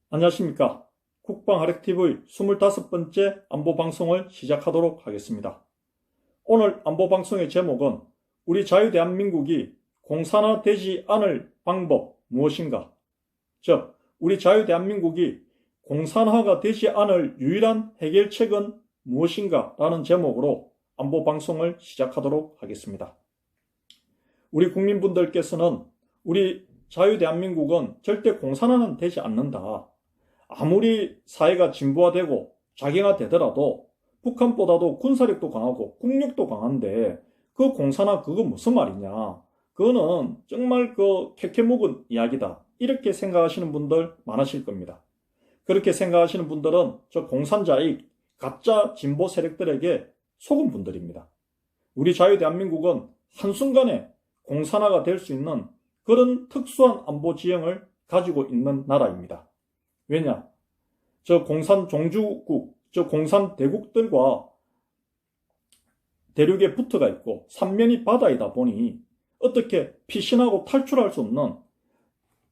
안녕하십니까. 국방하력TV 25번째 안보방송을 시작하도록 하겠습니다. 오늘 안보방송의 제목은 우리 자유대한민국이 공산화되지 않을 방법 무엇인가? 즉, 우리 자유대한민국이 공산화가 되지 않을 유일한 해결책은 무엇인가? 라는 제목으로 안보방송을 시작하도록 하겠습니다. 우리 국민분들께서는 우리 자유대한민국은 절대 공산화는 되지 않는다. 아무리 사회가 진보화되고 자경화되더라도 북한보다도 군사력도 강하고 국력도 강한데 그 공산화 그거 무슨 말이냐. 그거는 정말 캐캐 묵은 이야기다. 이렇게 생각하시는 분들 많으실 겁니다. 그렇게 생각하시는 분들은 저 공산자익 가짜 진보 세력들에게 속은 분들입니다. 우리 자유대한민국은 한순간에 공산화가 될 수 있는 그런 특수한 안보 지형을 가지고 있는 나라입니다. 왜냐? 저 공산 종주국, 저 공산 대국들과 대륙에 붙어가 있고 삼면이 바다이다 보니 어떻게 피신하고 탈출할 수 없는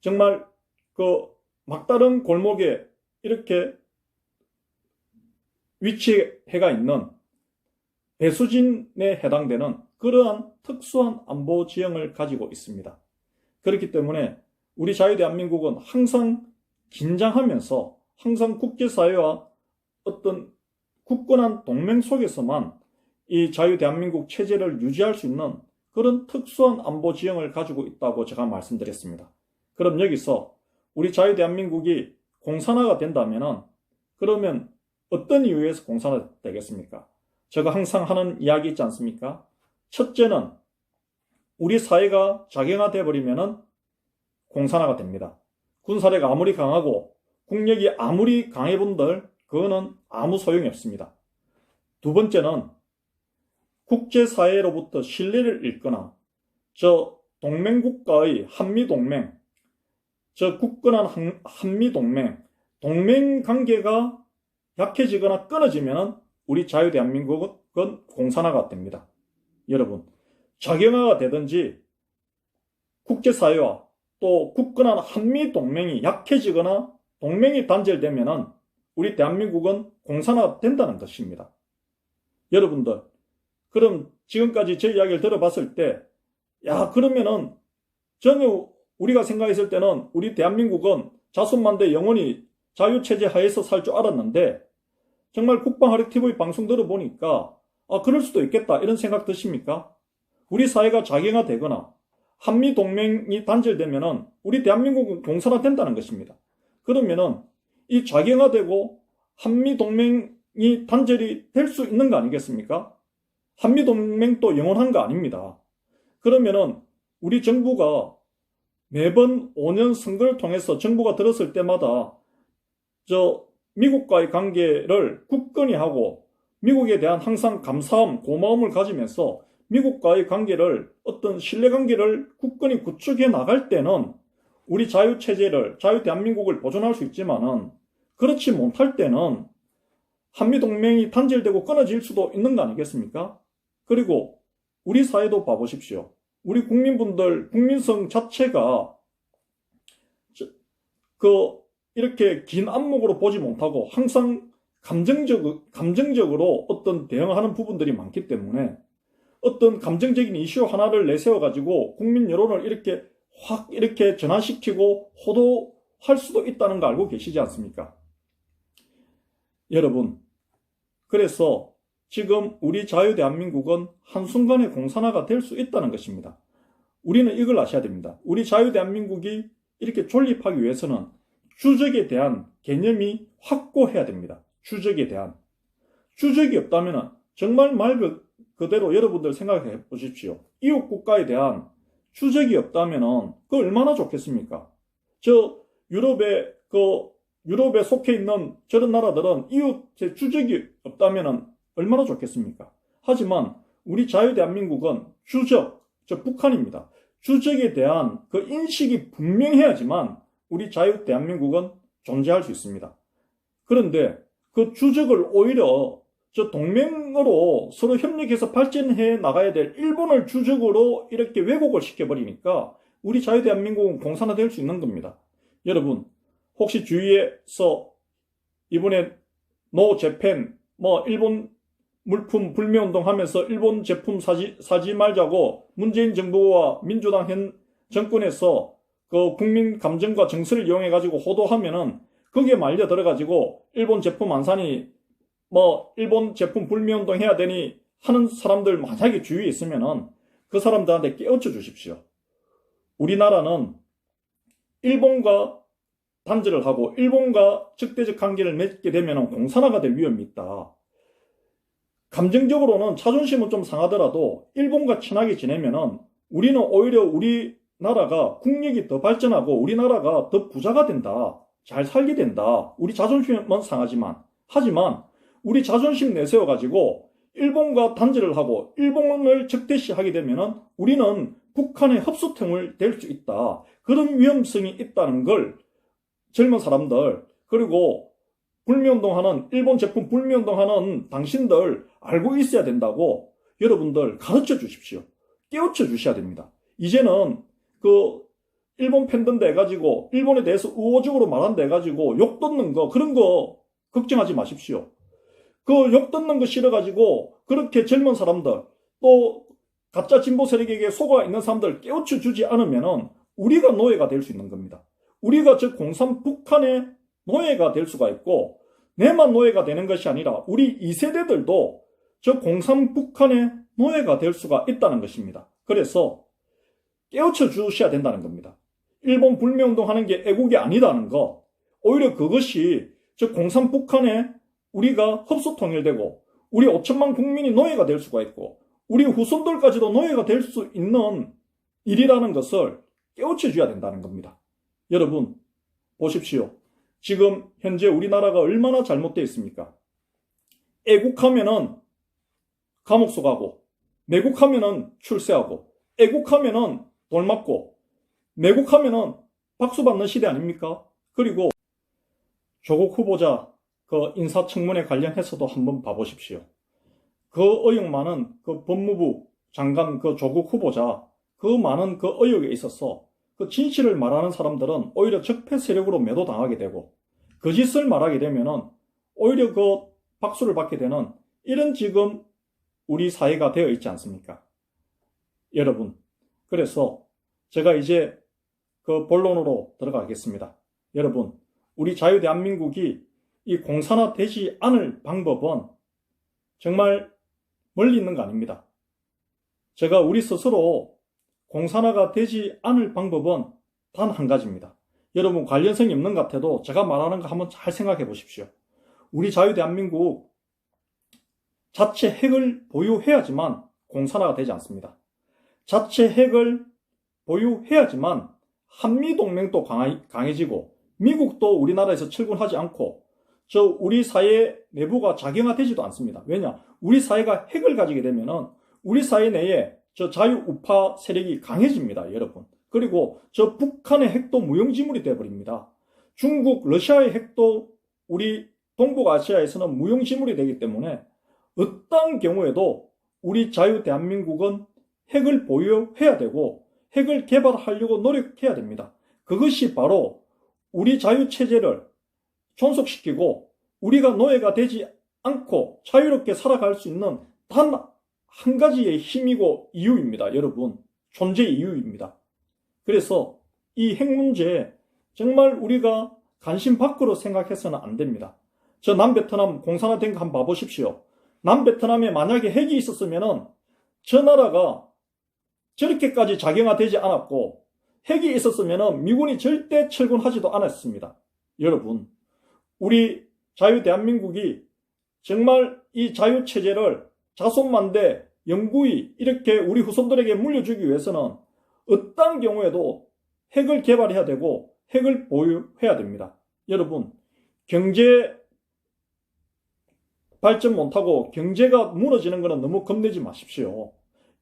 정말 막다른 골목에 이렇게 위치해가 있는 배수진에 해당되는 그러한 특수한 안보 지형을 가지고 있습니다. 그렇기 때문에 우리 자유대한민국은 항상 긴장하면서 항상 국제사회와 어떤 굳건한 동맹 속에서만 이 자유대한민국 체제를 유지할 수 있는 그런 특수한 안보 지형을 가지고 있다고 제가 말씀드렸습니다. 그럼 여기서 우리 자유대한민국이 공산화가 된다면은 그러면 어떤 이유에서 공산화가 되겠습니까? 제가 항상 하는 이야기 있지 않습니까? 첫째는 우리 사회가 자경화돼 버리면은 공산화가 됩니다. 군사력 아무리 강하고 국력이 아무리 강해본들 그거는 아무 소용이 없습니다. 두 번째는 국제사회로부터 신뢰를 잃거나 저 동맹국가의 한미동맹, 저 굳건한 한미동맹, 동맹관계가 약해지거나 끊어지면 우리 자유대한민국은 공산화가 됩니다. 여러분, 자경화가 되든지 국제사회와 또 굳건한 한미동맹이 약해지거나 동맹이 단절되면 우리 대한민국은 공산화가 된다는 것입니다. 여러분들, 그럼 지금까지 제 이야기를 들어봤을 때, 그러면은 전혀 우리가 생각했을 때는 우리 대한민국은 자손만대 영원히 자유체제 하에서 살 줄 알았는데 정말 국방하력TV 방송 들어보니까 그럴 수도 있겠다 이런 생각 드십니까? 우리 사회가 자경화되거나 한미동맹이 단절되면은 우리 대한민국은 공산화 된다는 것입니다. 그러면은 이 자경화되고 한미동맹이 단절이 될 수 있는 거 아니겠습니까? 한미동맹도 영원한 거 아닙니다. 그러면은 우리 정부가 매번 5년 선거를 통해서 정부가 들었을 때마다 저 미국과의 관계를 굳건히 하고 미국에 대한 항상 감사함, 고마움을 가지면서 미국과의 관계를 어떤 신뢰관계를 굳건히 구축해 나갈 때는 우리 자유체제를, 자유대한민국을 보존할 수 있지만은 그렇지 못할 때는 한미동맹이 단절되고 끊어질 수도 있는 거 아니겠습니까? 그리고 우리 사회도 봐보십시오. 우리 국민분들, 국민성 자체가 이렇게 긴 안목으로 보지 못하고 항상 감정적으로 어떤 대응하는 부분들이 많기 때문에 어떤 감정적인 이슈 하나를 내세워가지고 국민 여론을 이렇게 전환시키고 호도할 수도 있다는 거 알고 계시지 않습니까? 여러분, 그래서 지금 우리 자유대한민국은 한순간에 공산화가 될 수 있다는 것입니다. 우리는 이걸 아셔야 됩니다. 우리 자유대한민국이 이렇게 존립하기 위해서는 주적에 대한 개념이 확고해야 됩니다. 주적에 대한. 주적이 없다면 정말 말 그대로 여러분들 생각해 보십시오. 이웃 국가에 대한 주적이 없다면 그 얼마나 좋겠습니까? 저 유럽에 속해 있는 저런 나라들은 이웃의 주적이 없다면 얼마나 좋겠습니까? 하지만 우리 자유대한민국은 주적, 저 북한입니다. 주적에 대한 그 인식이 분명해야지만 우리 자유대한민국은 존재할 수 있습니다. 그런데 그 주적을 오히려 저 동맹으로 서로 협력해서 발전해 나가야 될 일본을 주적으로 이렇게 왜곡을 시켜버리니까 우리 자유대한민국은 공산화될 수 있는 겁니다. 여러분, 혹시 주위에서 이번에 노 재팬 일본 물품 불매운동 하면서 일본 제품 사지 말자고 문재인 정부와 민주당 현 정권에서 그 국민 감정과 정서를 이용해가지고 호도하면은 거기에 말려 들어가지고 일본 제품 안 사니 일본 제품 불매운동 해야 되니 하는 사람들 만약에 주위에 있으면은 그 사람들한테 깨우쳐 주십시오. 우리나라는 일본과 단절을 하고 일본과 적대적 관계를 맺게 되면 공산화가 될 위험이 있다. 감정적으로는 자존심은 좀 상하더라도 일본과 친하게 지내면은 우리는 오히려 우리나라가 국력이 더 발전하고 우리나라가 더 부자가 된다. 잘 살게 된다. 우리 자존심은 상하지만 하지만 우리 자존심 내세워가지고 일본과 단절을 하고 일본을 적대시하게 되면은 우리는 북한의 흡수통을 될 수 있다. 그런 위험성이 있다는 걸 젊은 사람들 그리고 불매운동하는 일본 제품 불매운동하는 당신들 알고 있어야 된다고 여러분들 가르쳐 주십시오. 깨우쳐 주셔야 됩니다. 이제는 그 일본 팬덤도 해가지고 일본에 대해서 우호적으로 말한다 해가지고 욕 듣는 거 그런 거 걱정하지 마십시오. 그 욕 듣는 거 싫어가지고 그렇게 젊은 사람들 또 가짜 진보 세력에게 속아 있는 사람들 깨우쳐 주지 않으면은 우리가 노예가 될 수 있는 겁니다. 우리가 저 공산 북한의 노예가 될 수가 있고 내만 노예가 되는 것이 아니라 우리 2세대들도 저 공산 북한의 노예가 될 수가 있다는 것입니다. 그래서 깨우쳐 주셔야 된다는 겁니다. 일본 불매운동 하는 게 애국이 아니다는 거 오히려 그것이 저 공산 북한에 우리가 흡수통일되고 우리 5천만 국민이 노예가 될 수가 있고 우리 후손들까지도 노예가 될 수 있는 일이라는 것을 깨우쳐 줘야 된다는 겁니다. 여러분 보십시오. 지금 현재 우리나라가 얼마나 잘못되어 있습니까? 애국하면은 감옥 속하고 매국하면은 출세하고 애국하면은 돌 맞고 매국하면은 박수 받는 시대 아닙니까? 그리고 조국 후보자 그 인사청문회 관련해서도 한번 봐보십시오. 그 의혹 많은 그 법무부 장관 그 조국 후보자 그 많은 그 의혹에 있어서 그 진실을 말하는 사람들은 오히려 적폐 세력으로 매도당하게 되고 거짓을 말하게 되면은 오히려 그 박수를 받게 되는 이런 지금 우리 사회가 되어 있지 않습니까? 여러분, 그래서 제가 이제 그 본론으로 들어가겠습니다. 여러분, 우리 자유대한민국이 이 공산화되지 않을 방법은 정말 멀리 있는 거 아닙니다. 제가 우리 스스로 공산화가 되지 않을 방법은 단 한 가지입니다. 여러분 관련성이 없는 것 같아도 제가 말하는 거 한번 잘 생각해 보십시오. 우리 자유대한민국 자체 핵을 보유해야지만 공산화가 되지 않습니다. 자체 핵을 보유해야지만 한미동맹도 강해지고 미국도 우리나라에서 철군하지 않고 우리 사회 내부가 작용화되지도 않습니다. 왜냐? 우리 사회가 핵을 가지게 되면은 우리 사회 내에 자유우파 세력이 강해집니다, 여러분. 그리고 북한의 핵도 무용지물이 되어버립니다. 중국, 러시아의 핵도 우리 동북아시아에서는 무용지물이 되기 때문에 어떤 경우에도 우리 자유대한민국은 핵을 보유해야 되고 핵을 개발하려고 노력해야 됩니다. 그것이 바로 우리 자유체제를 존속시키고 우리가 노예가 되지 않고 자유롭게 살아갈 수 있는 단 한 가지의 힘이고 이유입니다. 여러분, 존재 이유입니다. 그래서 이 핵 문제 정말 우리가 관심 밖으로 생각해서는 안 됩니다. 남베트남 공산화된 거 한번 봐보십시오. 남베트남에 만약에 핵이 있었으면은 저 나라가 저렇게까지 작용화되지 않았고 핵이 있었으면은 미군이 절대 철군하지도 않았습니다. 여러분, 우리 자유대한민국이 정말 이 자유체제를 자손만대 영구히 이렇게 우리 후손들에게 물려주기 위해서는 어떤 경우에도 핵을 개발해야 되고 핵을 보유해야 됩니다. 여러분, 경제 발전 못하고 경제가 무너지는 것은 너무 겁내지 마십시오.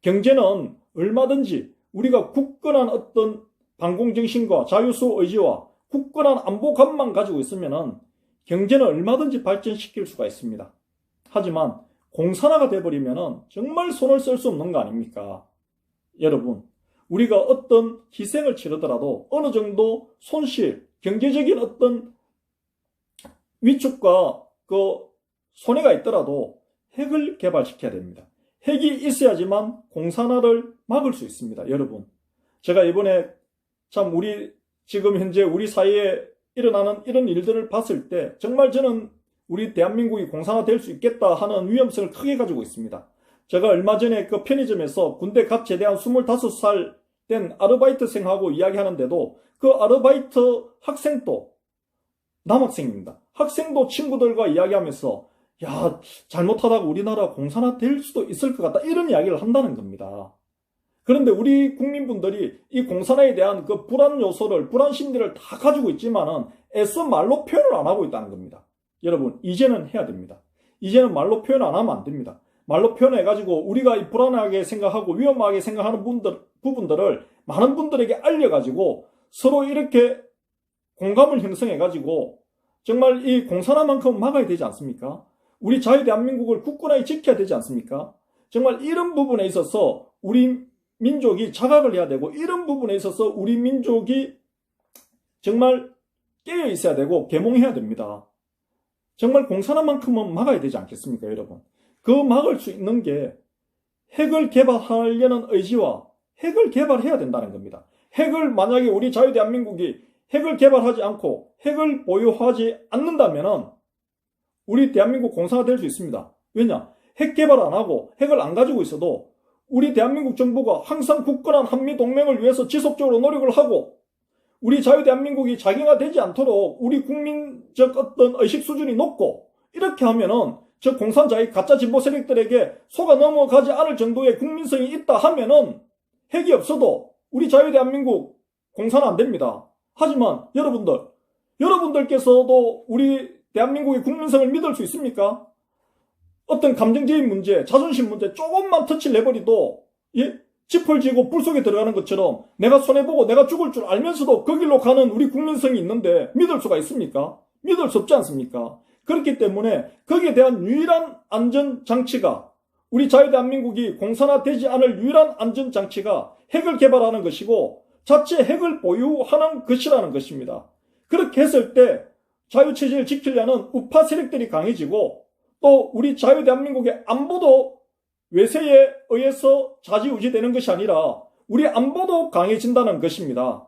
경제는 얼마든지 우리가 굳건한 어떤 반공정신과 자유수 의지와 굳건한 안보감만 가지고 있으면 경제는 얼마든지 발전시킬 수가 있습니다. 하지만 공산화가 돼버리면 정말 손을 쓸 수 없는 거 아닙니까? 여러분, 우리가 어떤 희생을 치르더라도 어느 정도 손실, 경제적인 어떤 위축과 그 손해가 있더라도 핵을 개발시켜야 됩니다. 핵이 있어야지만 공산화를 막을 수 있습니다. 여러분, 제가 이번에 참 지금 현재 우리 사회에 일어나는 이런 일들을 봤을 때 정말 저는 우리 대한민국이 공산화될 수 있겠다 하는 위험성을 크게 가지고 있습니다. 제가 얼마 전에 그 편의점에서 군대 갓 제대한 25살 된 아르바이트생하고 이야기하는데도 그 아르바이트 학생도 남학생입니다. 학생도 친구들과 이야기하면서 야, 잘못하다가 우리나라 공산화 될 수도 있을 것 같다 이런 이야기를 한다는 겁니다. 그런데 우리 국민분들이 이 공산화에 대한 그 불안 요소를, 불안 심리를 다 가지고 있지만은 애써 말로 표현을 안 하고 있다는 겁니다. 여러분, 이제는 해야 됩니다. 이제는 말로 표현 안 하면 안 됩니다. 말로 표현해가지고 우리가 이 불안하게 생각하고 위험하게 생각하는 부분들을 많은 분들에게 알려가지고 서로 이렇게 공감을 형성해가지고 정말 이 공산화만큼 막아야 되지 않습니까? 우리 자유 대한민국을 굳건하게 지켜야 되지 않습니까? 정말 이런 부분에 있어서 우리 민족이 자각을 해야 되고 이런 부분에 있어서 우리 민족이 정말 깨어 있어야 되고 계몽해야 됩니다. 정말 공산화만큼은 막아야 되지 않겠습니까, 여러분? 그 막을 수 있는 게 핵을 개발하려는 의지와 핵을 개발해야 된다는 겁니다. 핵을 만약에 우리 자유 대한민국이 핵을 개발하지 않고 핵을 보유하지 않는다면은 우리 대한민국 공산화 될 수 있습니다. 왜냐? 핵 개발 안 하고 핵을 안 가지고 있어도 우리 대한민국 정부가 항상 굳건한 한미동맹을 위해서 지속적으로 노력을 하고 우리 자유 대한민국이 자기화되지 않도록 우리 국민적 어떤 의식 수준이 높고 이렇게 하면은 저 공산자의 가짜 진보 세력들에게 속아 넘어가지 않을 정도의 국민성이 있다 하면은 핵이 없어도 우리 자유 대한민국 공산화 안 됩니다. 하지만 여러분들께서도 우리 대한민국의 국민성을 믿을 수 있습니까? 어떤 감정적인 문제, 자존심 문제 조금만 터치를 내버리도 짚을 쥐고 불 속에 들어가는 것처럼 내가 손해보고 내가 죽을 줄 알면서도 그 길로 가는 우리 국민성이 있는데 믿을 수가 있습니까? 믿을 수 없지 않습니까? 그렇기 때문에 거기에 대한 유일한 안전장치가 우리 자유대한민국이 공산화되지 않을 유일한 안전장치가 핵을 개발하는 것이고 자체 핵을 보유하는 것이라는 것입니다. 그렇게 했을 때 자유체제를 지키려는 우파 세력들이 강해지고 또 우리 자유대한민국의 안보도 외세에 의해서 좌지우지되는 것이 아니라 우리 안보도 강해진다는 것입니다.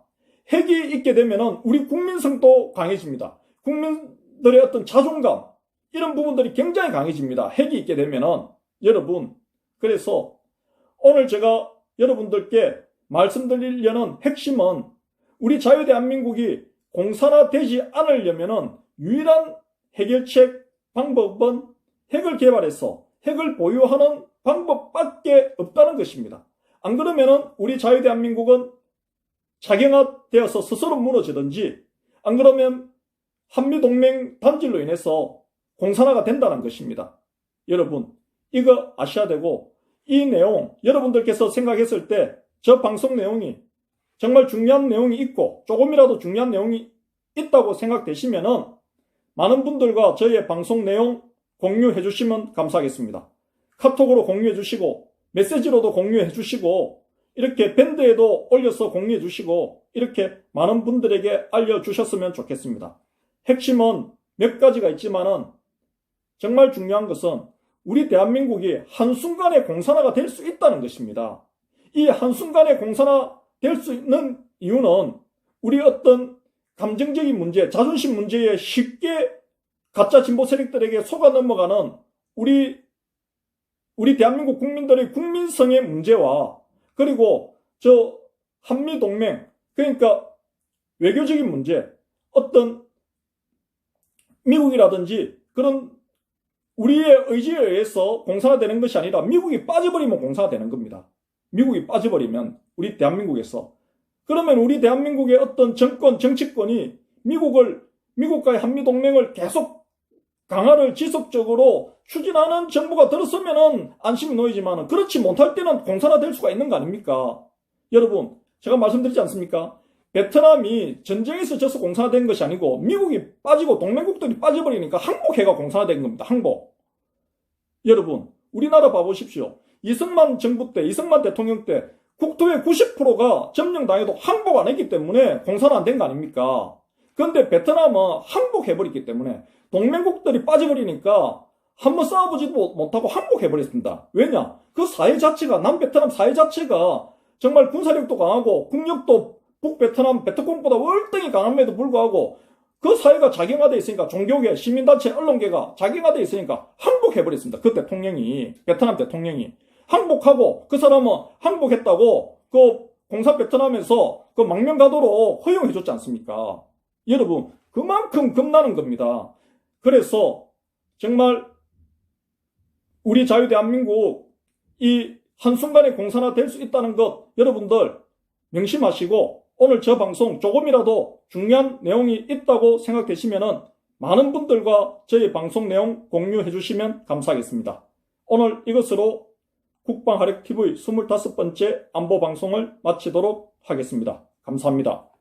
핵이 있게 되면 우리 국민성도 강해집니다. 국민들의 어떤 자존감 이런 부분들이 굉장히 강해집니다. 핵이 있게 되면은 여러분, 그래서 오늘 제가 여러분들께 말씀드리려는 핵심은 우리 자유대한민국이 공산화되지 않으려면은 유일한 해결책 방법은 핵을 개발해서 핵을 보유하는 방법밖에 없다는 것입니다. 안 그러면은 우리 자유대한민국은 자경화되어서 스스로 무너지든지 안 그러면 한미동맹 단절로 인해서 공산화가 된다는 것입니다. 여러분, 이거 아셔야 되고 이 내용 여러분들께서 생각했을 때 저 방송 내용이 정말 중요한 내용이 있고 조금이라도 중요한 내용이 있다고 생각되시면은 많은 분들과 저의 방송 내용 공유해 주시면 감사하겠습니다. 카톡으로 공유해 주시고 메시지로도 공유해 주시고 이렇게 밴드에도 올려서 공유해 주시고 이렇게 많은 분들에게 알려주셨으면 좋겠습니다. 핵심은 몇 가지가 있지만은 정말 중요한 것은 우리 대한민국이 한순간에 공산화가 될 수 있다는 것입니다. 이 한순간에 공산화 될 수 있는 이유는 우리 어떤 감정적인 문제, 자존심 문제에 쉽게 가짜 진보 세력들에게 속아 넘어가는 우리 대한민국 국민들의 국민성의 문제와 그리고 저 한미동맹, 그러니까 외교적인 문제, 어떤 미국이라든지 그런 우리의 의지에 의해서 공산화되는 것이 아니라 미국이 빠져버리면 공산화되는 겁니다. 미국이 빠져버리면 우리 대한민국에서 그러면 우리 대한민국의 어떤 정권, 정치권이 미국과의 한미동맹을 계속 강화를 지속적으로 추진하는 정부가 들었으면 안심이 놓이지만 그렇지 못할 때는 공산화될 수가 있는 거 아닙니까? 여러분, 제가 말씀드리지 않습니까? 베트남이 전쟁에서 져서 공산화된 것이 아니고 미국이 빠지고 동맹국들이 빠져버리니까 항복해가 공산화된 겁니다. 항복. 여러분, 우리나라 봐보십시오. 이승만 정부 때, 이승만 대통령 때 국토의 90%가 점령당해도 항복 안 했기 때문에 공사는 안 된 거 아닙니까? 그런데 베트남은 항복해버렸기 때문에 동맹국들이 빠져버리니까 한번 싸워보지도 못하고 항복해버렸습니다. 왜냐? 그 사회 자체가, 남베트남 사회 자체가 정말 군사력도 강하고 국력도 북베트남, 베트콩보다 월등히 강함에도 불구하고 그 사회가 작용화되어 있으니까 종교계, 시민단체, 언론계가 작용화되어 있으니까 항복해버렸습니다. 그 대통령이, 베트남 대통령이. 항복하고 그 사람은 항복했다고 그 공산 베트남에서 그 망명가도록 허용해줬지 않습니까? 여러분, 그만큼 겁나는 겁니다. 그래서 정말 우리 자유대한민국 이 한순간에 공산화될 수 있다는 것 여러분들 명심하시고 오늘 저 방송 조금이라도 중요한 내용이 있다고 생각되시면 많은 분들과 저희 방송 내용 공유해 주시면 감사하겠습니다. 오늘 이것으로 국방하력TV 25번째 안보방송을 마치도록 하겠습니다. 감사합니다.